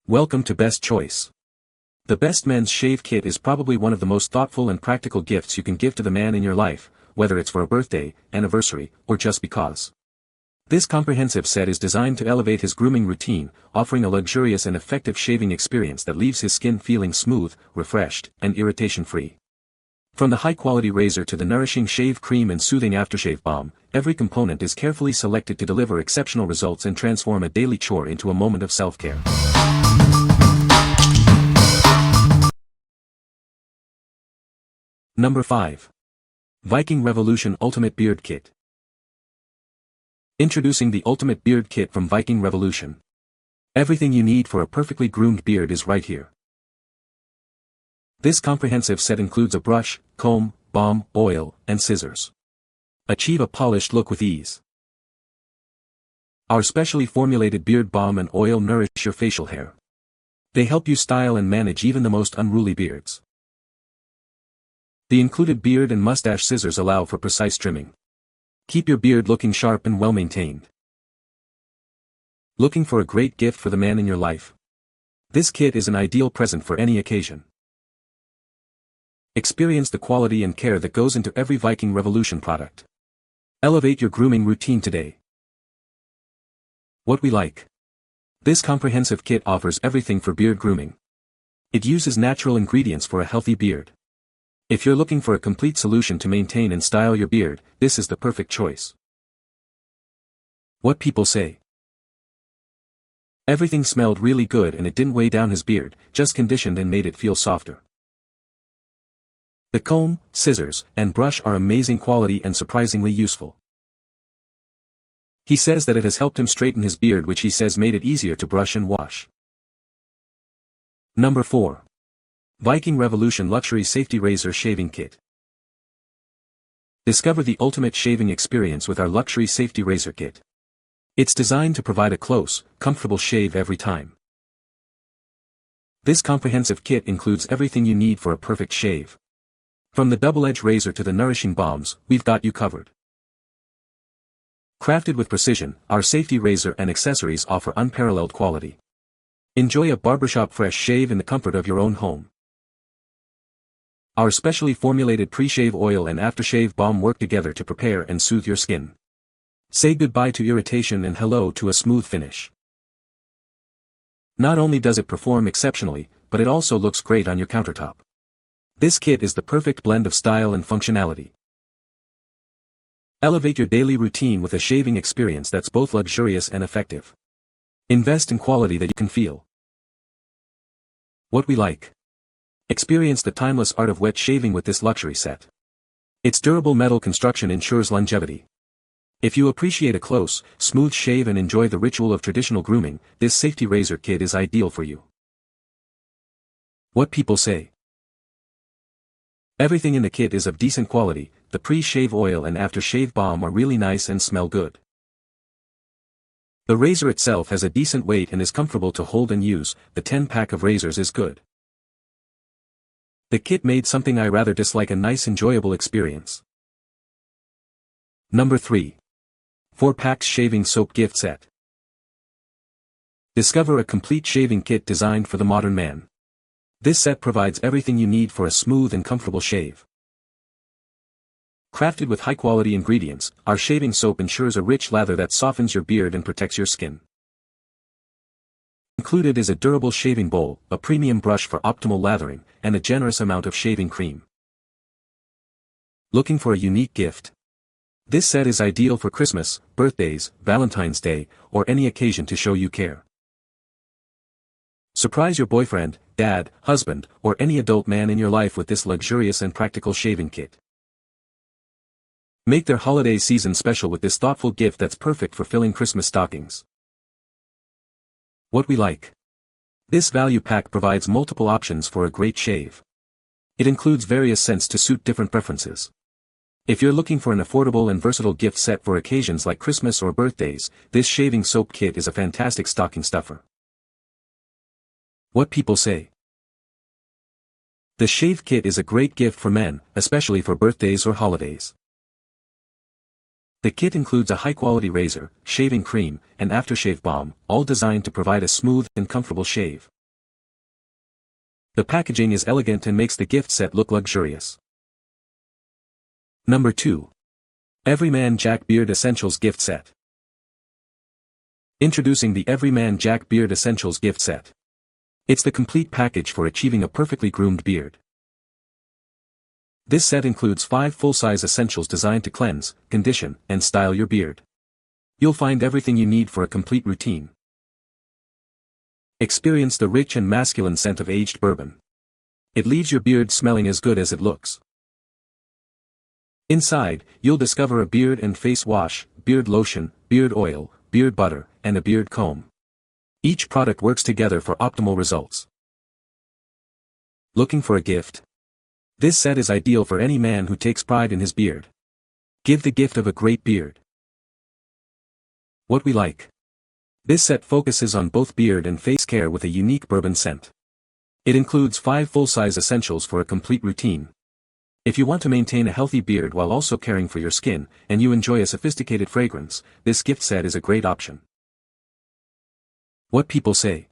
Welcome to Best Choice. The Best Men's Shave Kit is probably one of the most thoughtful and practical gifts you can give to the man in your life, whether it's for a birthday, anniversary, or just because. This comprehensive set is designed to elevate his grooming routine, offering a luxurious and effective shaving experience that leaves his skin feeling smooth, refreshed, and irritation-free. From the high-quality razor to the nourishing shave cream and soothing aftershave balm, every component is carefully selected to deliver exceptional results and transform a daily chore into a moment of self-care. Number 5. Viking Revolution Ultimate Beard Kit. Introducing the Ultimate Beard Kit from Viking Revolution. Everything you need for a perfectly groomed beard is right here. This comprehensive set includes a brush, comb, balm, oil, and scissors. Achieve a polished look with ease. Our specially formulated beard balm and oil nourish your facial hair. They help you style and manage even the most unruly beards. The included beard and mustache scissors allow for precise trimming. Keep your beard looking sharp and well-maintained. Looking for a great gift for the man in your life? This kit is an ideal present for any occasion. Experience the quality and care that goes into every Viking Revolution product. Elevate your grooming routine today. What we like. This comprehensive kit offers everything for beard grooming. It uses natural ingredients for a healthy beard. If you're looking for a complete solution to maintain and style your beard, this is the perfect choice. What people say. Everything smelled really good and it didn't weigh down his beard, just conditioned and made it feel softer. The comb, scissors, and brush are amazing quality and surprisingly useful. He says that it has helped him straighten his beard, which he says made it easier to brush and wash. Number 4. Viking Revolution Luxury Safety Razor Shaving Kit. Discover the ultimate shaving experience with our luxury safety razor kit. It's designed to provide a close, comfortable shave every time. This comprehensive kit includes everything you need for a perfect shave. From the double-edged razor to the nourishing balms, we've got you covered. Crafted with precision, our safety razor and accessories offer unparalleled quality. Enjoy a barbershop fresh shave in the comfort of your own home. Our specially formulated pre-shave oil and aftershave balm work together to prepare and soothe your skin. Say goodbye to irritation and hello to a smooth finish. Not only does it perform exceptionally, but it also looks great on your countertop. This kit is the perfect blend of style and functionality. Elevate your daily routine with a shaving experience that's both luxurious and effective. Invest in quality that you can feel. What we like. Experience the timeless art of wet shaving with this luxury set. Its durable metal construction ensures longevity. If you appreciate a close, smooth shave and enjoy the ritual of traditional grooming, this safety razor kit is ideal for you. What people say. Everything in the kit is of decent quality. The pre-shave oil and aftershave balm are really nice and smell good. The razor itself has a decent weight and is comfortable to hold and use. The 10-pack of razors is good. The kit made something I rather dislike a nice enjoyable experience. Number 3. 4-Packs Shaving Soap Gift Set. Discover a complete shaving kit designed for the modern man. This set provides everything you need for a smooth and comfortable shave. Crafted with high-quality ingredients, our shaving soap ensures a rich lather that softens your beard and protects your skin. Included is a durable shaving bowl, a premium brush for optimal lathering, and a generous amount of shaving cream. Looking for a unique gift? This set is ideal for Christmas, birthdays, Valentine's Day, or any occasion to show you care. Surprise your boyfriend, dad, husband, or any adult man in your life with this luxurious and practical shaving kit. Make their holiday season special with this thoughtful gift that's perfect for filling Christmas stockings. What we like. This value pack provides multiple options for a great shave. It includes various scents to suit different preferences. If you're looking for an affordable and versatile gift set for occasions like Christmas or birthdays, this shaving soap kit is a fantastic stocking stuffer. What people say. The shave kit is a great gift for men, especially for birthdays or holidays. The kit includes a high-quality razor, shaving cream, and aftershave balm, all designed to provide a smooth and comfortable shave. The packaging is elegant and makes the gift set look luxurious. Number 2. Everyman Jack Beard Essentials Gift Set. Introducing the Everyman Jack Beard Essentials Gift Set. It's the complete package for achieving a perfectly groomed beard. This set includes 5 full-size essentials designed to cleanse, condition, and style your beard. You'll find everything you need for a complete routine. Experience the rich and masculine scent of aged bourbon. It leaves your beard smelling as good as it looks. Inside, you'll discover a beard and face wash, beard lotion, beard oil, beard butter, and a beard comb. Each product works together for optimal results. Looking for a gift? This set is ideal for any man who takes pride in his beard. Give the gift of a great beard. What we like. This set focuses on both beard and face care with a unique bourbon scent. It includes 5 full-size essentials for a complete routine. If you want to maintain a healthy beard while also caring for your skin, and you enjoy a sophisticated fragrance, this gift set is a great option. What people say.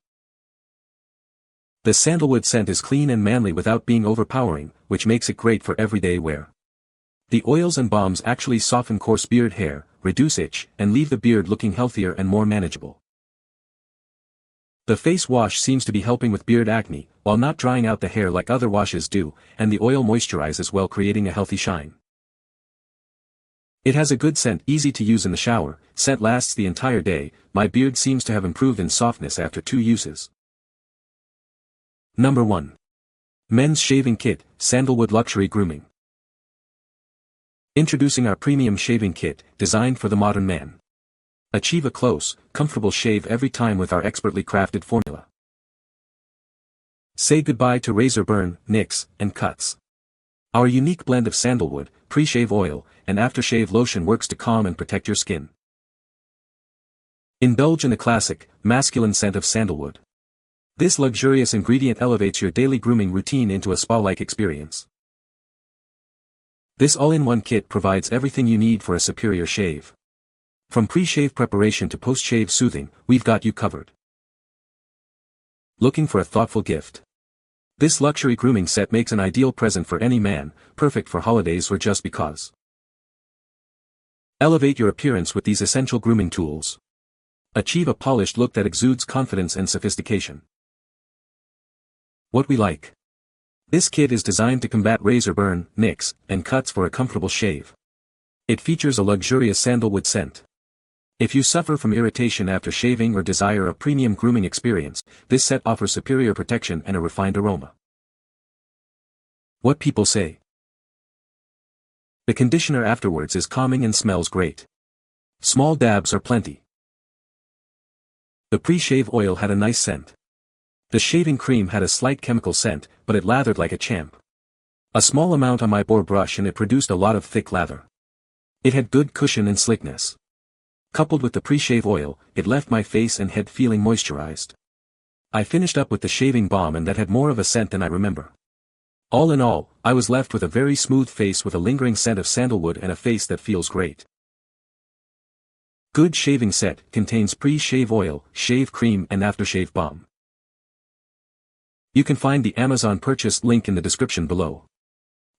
The sandalwood scent is clean and manly without being overpowering, which makes it great for everyday wear. The oils and balms actually soften coarse beard hair, reduce itch, and leave the beard looking healthier and more manageable. The face wash seems to be helping with beard acne, while not drying out the hair like other washes do, and the oil moisturizes while creating a healthy shine. It has a good scent, easy to use in the shower, scent lasts the entire day. My beard seems to have improved in softness after 2 uses. Number 1. Men's Shaving Kit, Sandalwood Luxury Grooming. Introducing our premium shaving kit, designed for the modern man. Achieve a close, comfortable shave every time with our expertly crafted formula. Say goodbye to razor burn, nicks, and cuts. Our unique blend of sandalwood, pre-shave oil, and aftershave lotion works to calm and protect your skin. Indulge in the classic, masculine scent of sandalwood. This luxurious ingredient elevates your daily grooming routine into a spa-like experience. This all-in-one kit provides everything you need for a superior shave. From pre-shave preparation to post-shave soothing, we've got you covered. Looking for a thoughtful gift? This luxury grooming set makes an ideal present for any man, perfect for holidays or just because. Elevate your appearance with these essential grooming tools. Achieve a polished look that exudes confidence and sophistication. What we like. This kit is designed to combat razor burn, nicks, and cuts for a comfortable shave. It features a luxurious sandalwood scent. If you suffer from irritation after shaving or desire a premium grooming experience, this set offers superior protection and a refined aroma. What people say. The conditioner afterwards is calming and smells great. Small dabs are plenty. The pre-shave oil had a nice scent. The shaving cream had a slight chemical scent, but it lathered like a champ. A small amount on my bore brush and it produced a lot of thick lather. It had good cushion and slickness. Coupled with the pre-shave oil, it left my face and head feeling moisturized. I finished up with the shaving balm and that had more of a scent than I remember. All in all, I was left with a very smooth face with a lingering scent of sandalwood and a face that feels great. Good shaving set contains pre-shave oil, shave cream and aftershave balm. You can find the Amazon purchase link in the description below.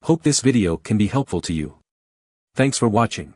Hope this video can be helpful to you. Thanks for watching.